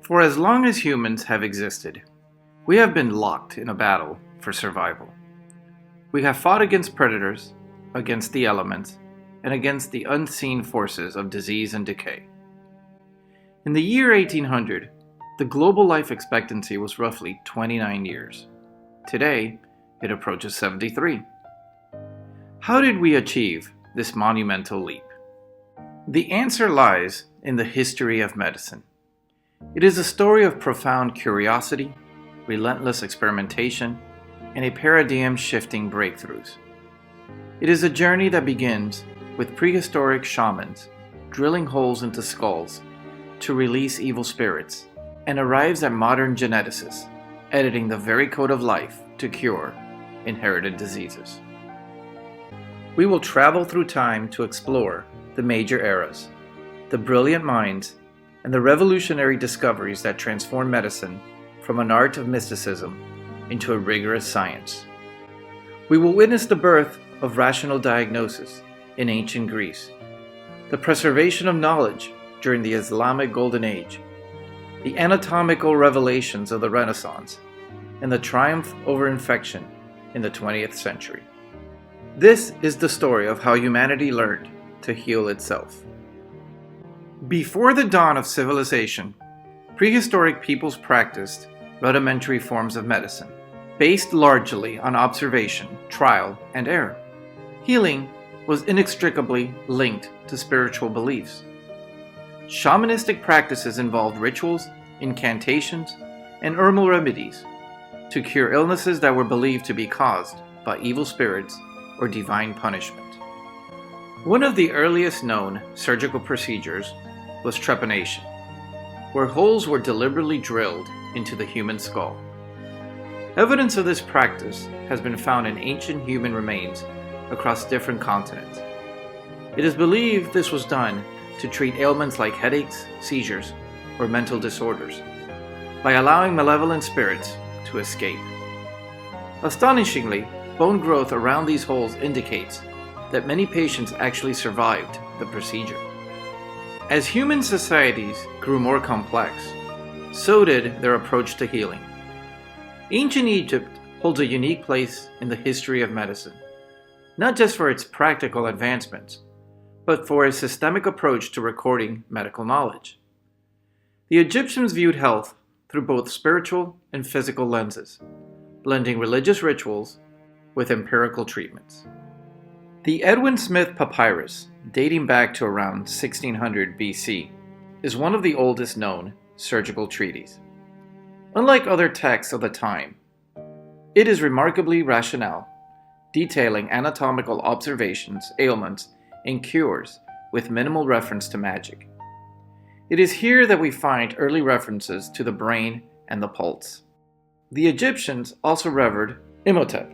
For as long as humans have existed, we have been locked in a battle for survival. We have fought against predators, against the elements, and against the unseen forces of disease and decay. In the year 1800, the global life expectancy was roughly 29 years. Today, it approaches 73. How did we achieve this monumental leap? The answer lies in the history of medicine. It is a story of profound curiosity, relentless experimentation, and a paradigm-shifting breakthroughs. It is a journey that begins with prehistoric shamans drilling holes into skulls to release evil spirits, and arrives at modern geneticists editing the very code of life to cure inherited diseases. We will travel through time to explore the major eras, the brilliant minds, and the revolutionary discoveries that transform medicine from an art of mysticism into a rigorous science. We will witness the birth of rational diagnosis in ancient Greece, the preservation of knowledge during the Islamic Golden Age, the anatomical revelations of the Renaissance, and the triumph over infection in the 20th century. This is the story of how humanity learned to heal itself. Before the dawn of civilization, prehistoric peoples practiced rudimentary forms of medicine, based largely on observation, trial, and error. Healing was inextricably linked to spiritual beliefs. Shamanistic practices involved rituals, incantations, and herbal remedies to cure illnesses that were believed to be caused by evil spirits or divine punishment. One of the earliest known surgical procedures was trepanation, where holes were deliberately drilled into the human skull. Evidence of this practice has been found in ancient human remains across different continents. It is believed this was done to treat ailments like headaches, seizures, or mental disorders, by allowing malevolent spirits to escape. Astonishingly, bone growth around these holes indicates that many patients actually survived the procedure. As human societies grew more complex, so did their approach to healing. Ancient Egypt holds a unique place in the history of medicine, not just for its practical advancements, but for its systemic approach to recording medical knowledge. The Egyptians viewed health through both spiritual and physical lenses, blending religious rituals with empirical treatments. The Edwin Smith Papyrus, dating back to around 1600 BC, is one of the oldest known surgical treatises. Unlike other texts of the time, it is remarkably rational, detailing anatomical observations, ailments, and cures with minimal reference to magic. It is here that we find early references to the brain and the pulse. The Egyptians also revered Imhotep,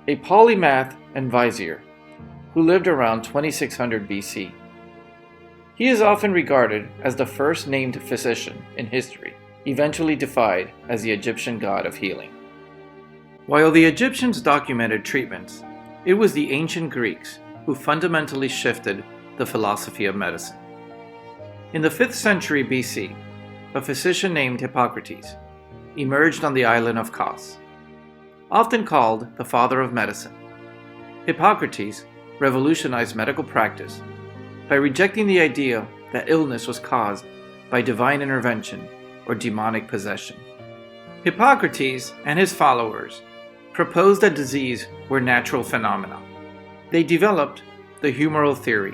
a polymath and vizier, who lived around 2600 BC. He is often regarded as the first named physician in history, eventually deified as the Egyptian god of healing. While the Egyptians documented treatments, it was the ancient Greeks who fundamentally shifted the philosophy of medicine. In the 5th century BC, a physician named Hippocrates emerged on the island of Kos. Often called the father of medicine, Hippocrates revolutionized medical practice by rejecting the idea that illness was caused by divine intervention or demonic possession. Hippocrates and his followers proposed that disease were natural phenomena. They developed the humoral theory,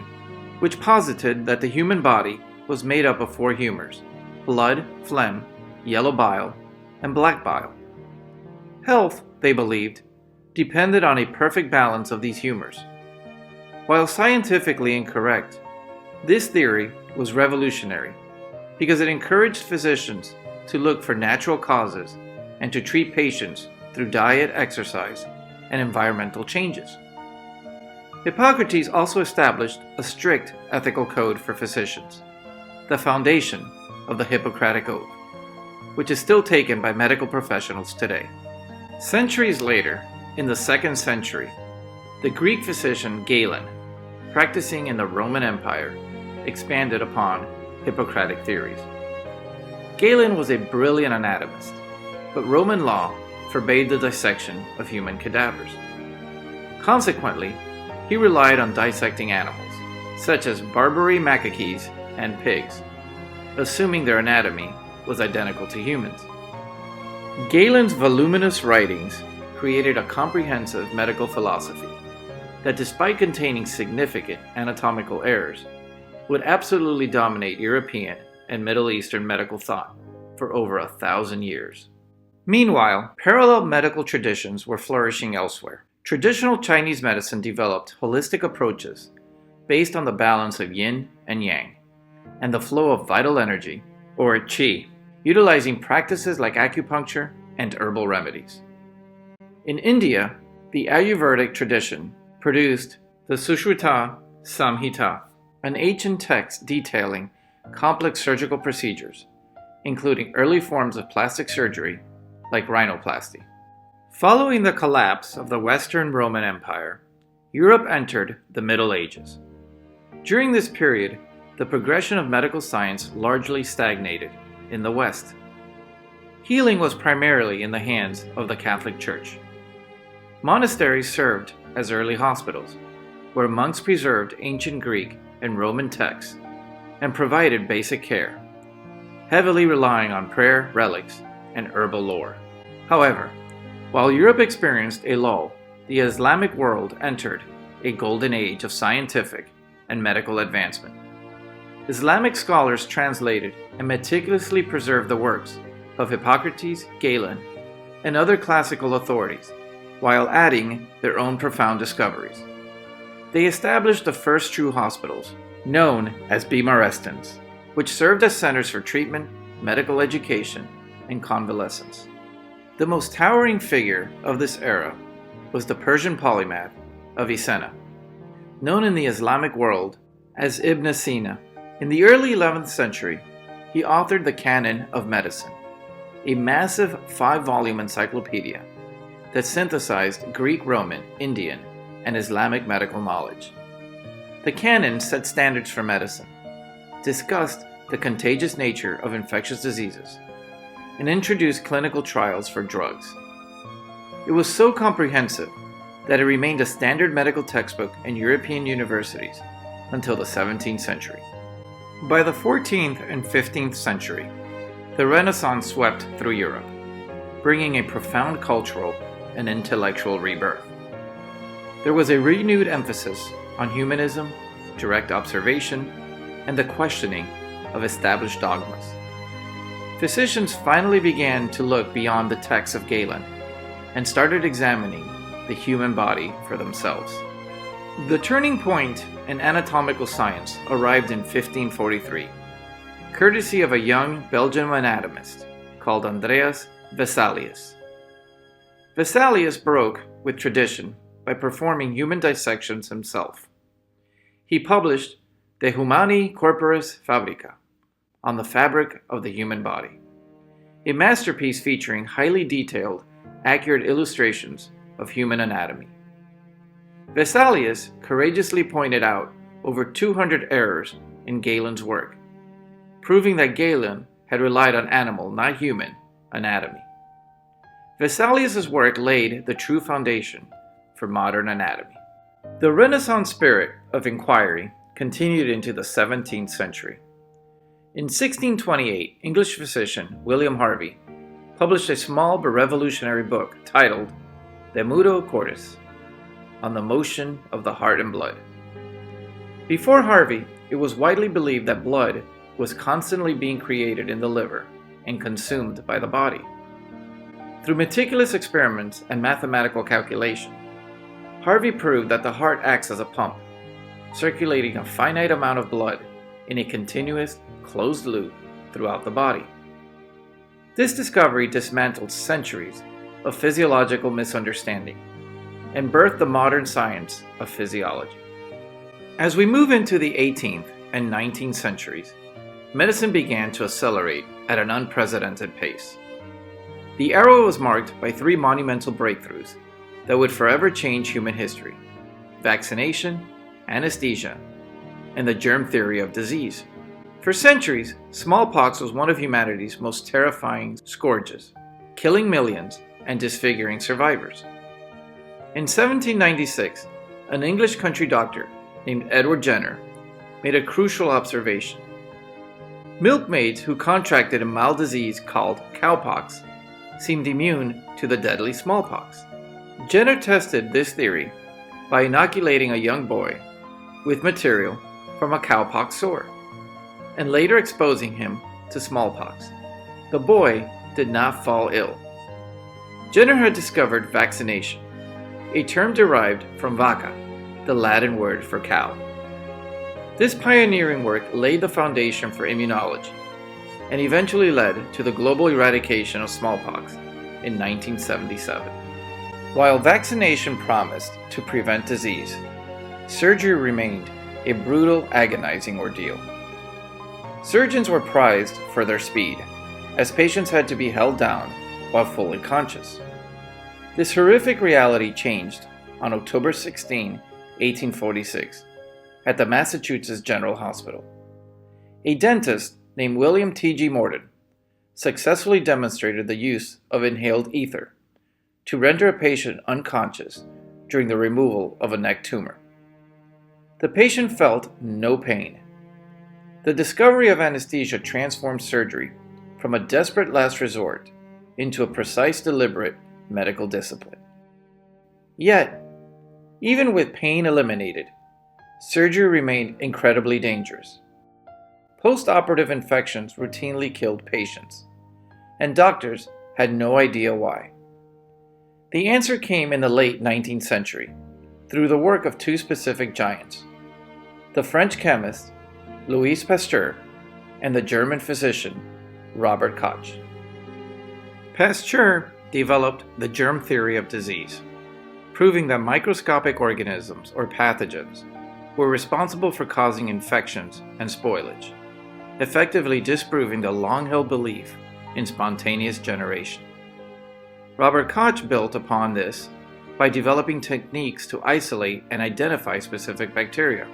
which posited that the human body was made up of 4 humors: blood, phlegm, yellow bile, and black bile. Health, they believed, depended on a perfect balance of these humors. While scientifically incorrect, this theory was revolutionary because it encouraged physicians to look for natural causes and to treat patients through diet, exercise, and environmental changes. Hippocrates also established a strict ethical code for physicians, the foundation of the Hippocratic Oath, which is still taken by medical professionals today. Centuries later, in the 2nd century, the Greek physician Galen, practicing in the Roman Empire, expanded upon Hippocratic theories. Galen was a brilliant anatomist, but Roman law forbade the dissection of human cadavers. Consequently, he relied on dissecting animals, such as Barbary macaques and pigs, assuming their anatomy was identical to humans. Galen's voluminous writings created a comprehensive medical philosophy that, despite containing significant anatomical errors, would absolutely dominate European and Middle Eastern medical thought for over 1,000 years. Meanwhile, parallel medical traditions were flourishing elsewhere. Traditional Chinese medicine developed holistic approaches based on the balance of yin and yang, and the flow of vital energy, or qi, utilizing practices like acupuncture and herbal remedies. In India, the Ayurvedic tradition produced the Sushruta Samhita, an ancient text detailing complex surgical procedures, including early forms of plastic surgery like rhinoplasty. Following the collapse of the Western Roman Empire, Europe entered the Middle Ages. During this period, the progression of medical science largely stagnated in the West. Healing was primarily in the hands of the Catholic Church. Monasteries served as early hospitals, where monks preserved ancient Greek and Roman texts and provided basic care, heavily relying on prayer, relics, and herbal lore. However, while Europe experienced a lull, the Islamic world entered a golden age of scientific and medical advancement. Islamic scholars translated and meticulously preserved the works of Hippocrates, Galen, and other classical authorities, while adding their own profound discoveries. They established the first true hospitals, known as Bimarestans, which served as centers for treatment, medical education, and convalescence. The most towering figure of this era was the Persian polymath Avicenna, known in the Islamic world as Ibn Sina. In the early 11th century, he authored the Canon of Medicine, a massive 5-volume encyclopedia that synthesized Greek, Roman, Indian, and Islamic medical knowledge. The Canon set standards for medicine, discussed the contagious nature of infectious diseases, and introduced clinical trials for drugs. It was so comprehensive that it remained a standard medical textbook in European universities until the 17th century. By the 14th and 15th century, the Renaissance swept through Europe, bringing a profound cultural and intellectual rebirth. There was a renewed emphasis on humanism, direct observation, and the questioning of established dogmas. Physicians finally began to look beyond the texts of Galen and started examining the human body for themselves. The turning point in anatomical science arrived in 1543, courtesy of a young Belgian anatomist called Andreas Vesalius. Vesalius broke with tradition by performing human dissections himself. He published De Humani Corporis Fabrica, on the fabric of the human body, a masterpiece featuring highly detailed, accurate illustrations of human anatomy. Vesalius courageously pointed out over 200 errors in Galen's work, proving that Galen had relied on animal, not human, anatomy. Vesalius's work laid the true foundation for modern anatomy. The Renaissance spirit of inquiry continued into the 17th century. In 1628, English physician William Harvey published a small but revolutionary book titled De Motu Cordis, on the motion of the heart and blood. Before Harvey, it was widely believed that blood was constantly being created in the liver and consumed by the body. Through meticulous experiments and mathematical calculation, Harvey proved that the heart acts as a pump, circulating a finite amount of blood in a continuous, closed loop throughout the body. This discovery dismantled centuries of physiological misunderstanding and birthed the modern science of physiology. As we move into the 18th and 19th centuries, medicine began to accelerate at an unprecedented pace. The era was marked by 3 monumental breakthroughs that would forever change human history: vaccination, anesthesia, and the germ theory of disease. For centuries, smallpox was one of humanity's most terrifying scourges, killing millions and disfiguring survivors. In 1796, an English country doctor named Edward Jenner made a crucial observation. Milkmaids who contracted a mild disease called cowpox seemed immune to the deadly smallpox. Jenner tested this theory by inoculating a young boy with material from a cowpox sore, and later exposing him to smallpox. The boy did not fall ill. Jenner had discovered vaccination, a term derived from vacca, the Latin word for cow. This pioneering work laid the foundation for immunology and eventually led to the global eradication of smallpox in 1977. While vaccination promised to prevent disease, surgery remained a brutal, agonizing ordeal. Surgeons were prized for their speed, as patients had to be held down while fully conscious. This horrific reality changed on October 16, 1846, at the Massachusetts General Hospital. A dentist named William T.G. Morton successfully demonstrated the use of inhaled ether to render a patient unconscious during the removal of a neck tumor. The patient felt no pain. The discovery of anesthesia transformed surgery from a desperate last resort into a precise, deliberate medical discipline. Yet, even with pain eliminated, surgery remained incredibly dangerous. Post-operative infections routinely killed patients, and doctors had no idea why. The answer came in the late 19th century through the work of two specific giants: the French chemist Louis Pasteur and the German physician Robert Koch. Pasteur developed the germ theory of disease, proving that microscopic organisms or pathogens were responsible for causing infections and spoilage, effectively disproving the long-held belief in spontaneous generation. Robert Koch built upon this by developing techniques to isolate and identify specific bacteria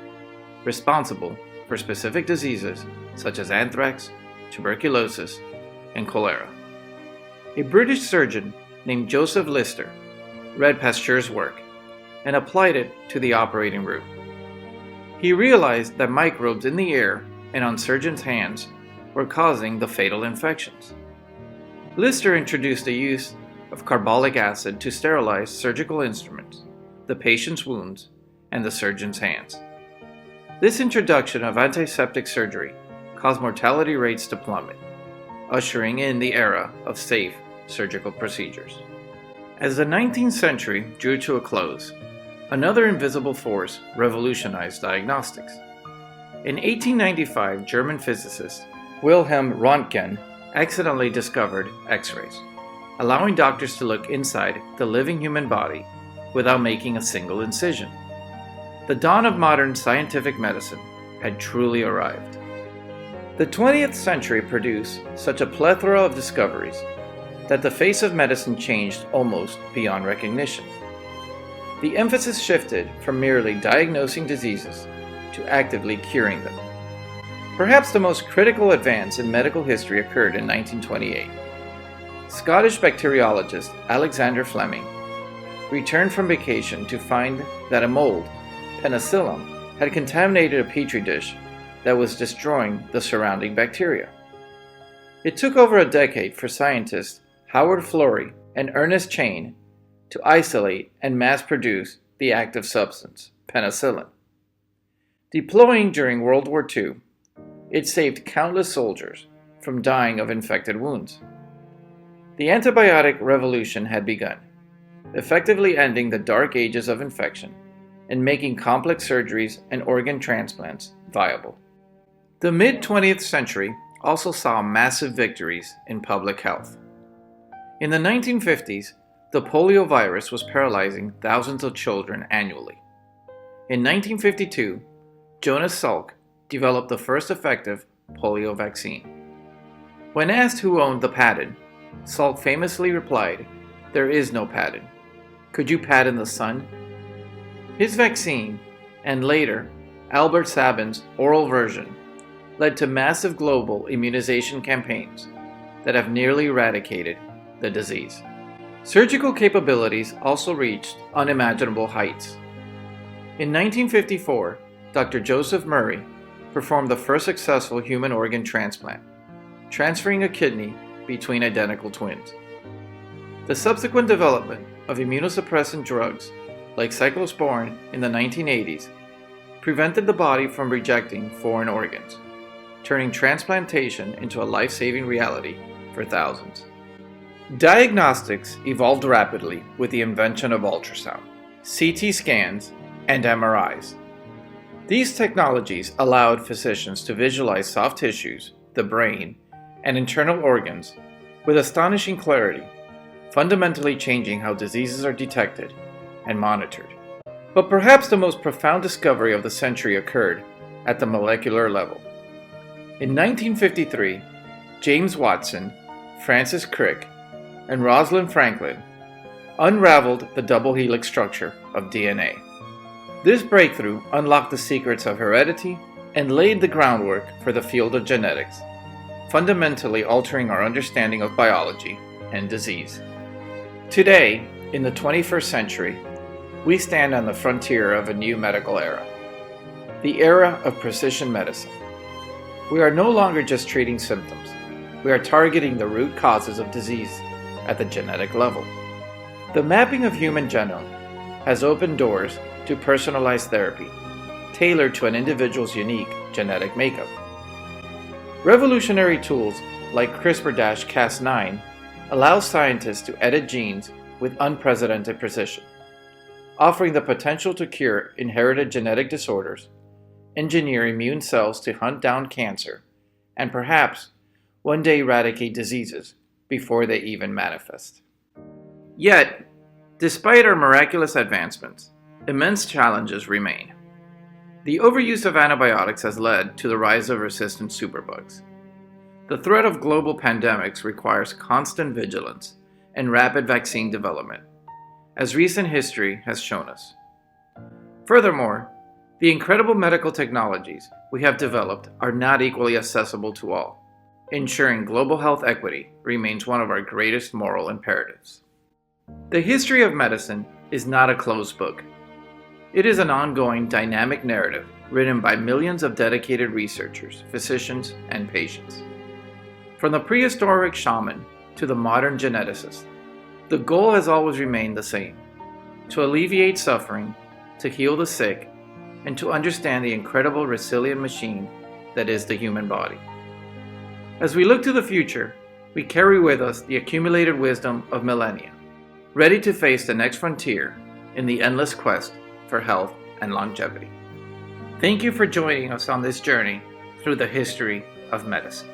responsible for specific diseases such as anthrax, tuberculosis, and cholera. A British surgeon named Joseph Lister read Pasteur's work and applied it to the operating room. He realized that microbes in the air and on surgeons' hands were causing the fatal infections. Lister introduced the use of carbolic acid to sterilize surgical instruments, the patient's wounds, and the surgeon's hands. This introduction of antiseptic surgery caused mortality rates to plummet, ushering in the era of safe surgical procedures. As the 19th century drew to a close, another invisible force revolutionized diagnostics. In 1895, German physicist Wilhelm Röntgen accidentally discovered X-rays, allowing doctors to look inside the living human body without making a single incision. The dawn of modern scientific medicine had truly arrived. The 20th century produced such a plethora of discoveries that the face of medicine changed almost beyond recognition. The emphasis shifted from merely diagnosing diseases to actively curing them. Perhaps the most critical advance in medical history occurred in 1928. Scottish bacteriologist Alexander Fleming returned from vacation to find that a mold, Penicillium, had contaminated a petri dish that was destroying the surrounding bacteria. It took over a decade for scientists Howard Florey and Ernest Chain to isolate and mass-produce the active substance, penicillin. Deploying during World War II, it saved countless soldiers from dying of infected wounds. The antibiotic revolution had begun, effectively ending the dark ages of infection and making complex surgeries and organ transplants viable. The mid-20th century also saw massive victories in public health. In the 1950s, the polio virus was paralyzing thousands of children annually. In 1952, Jonas Salk developed the first effective polio vaccine. When asked who owned the patent, Salk famously replied, "There is no patent. Could you patent the sun?" His vaccine, and later Albert Sabin's oral version, led to massive global immunization campaigns that have nearly eradicated the disease. Surgical capabilities also reached unimaginable heights. In 1954, Dr. Joseph Murray performed the first successful human organ transplant, transferring a kidney between identical twins. The subsequent development of immunosuppressant drugs like cyclosporin in the 1980s prevented the body from rejecting foreign organs, turning transplantation into a life-saving reality for thousands. Diagnostics evolved rapidly with the invention of ultrasound, CT scans, and MRIs. These technologies allowed physicians to visualize soft tissues, the brain, and internal organs with astonishing clarity, fundamentally changing how diseases are detected and monitored. But perhaps the most profound discovery of the century occurred at the molecular level. In 1953, James Watson, Francis Crick, and Rosalind Franklin unraveled the double helix structure of DNA. This breakthrough unlocked the secrets of heredity and laid the groundwork for the field of genetics, fundamentally altering our understanding of biology and disease. Today, in the 21st century, we stand on the frontier of a new medical era, the era of precision medicine. We are no longer just treating symptoms. We are targeting the root causes of disease at the genetic level. The mapping of human genome has opened doors to personalized therapy, tailored to an individual's unique genetic makeup. Revolutionary tools like CRISPR-Cas9 allow scientists to edit genes with unprecedented precision, offering the potential to cure inherited genetic disorders, engineer immune cells to hunt down cancer, and perhaps one day eradicate diseases before they even manifest. Yet, despite our miraculous advancements, immense challenges remain. The overuse of antibiotics has led to the rise of resistant superbugs. The threat of global pandemics requires constant vigilance and rapid vaccine development, as recent history has shown us. Furthermore, the incredible medical technologies we have developed are not equally accessible to all. Ensuring global health equity remains one of our greatest moral imperatives. The history of medicine is not a closed book. It is an ongoing, dynamic narrative written by millions of dedicated researchers, physicians, and patients. From the prehistoric shaman to the modern geneticist, the goal has always remained the same: to alleviate suffering, to heal the sick, and to understand the incredible resilient machine that is the human body. As we look to the future, we carry with us the accumulated wisdom of millennia, ready to face the next frontier in the endless quest for health and longevity. Thank you for joining us on this journey through the history of medicine.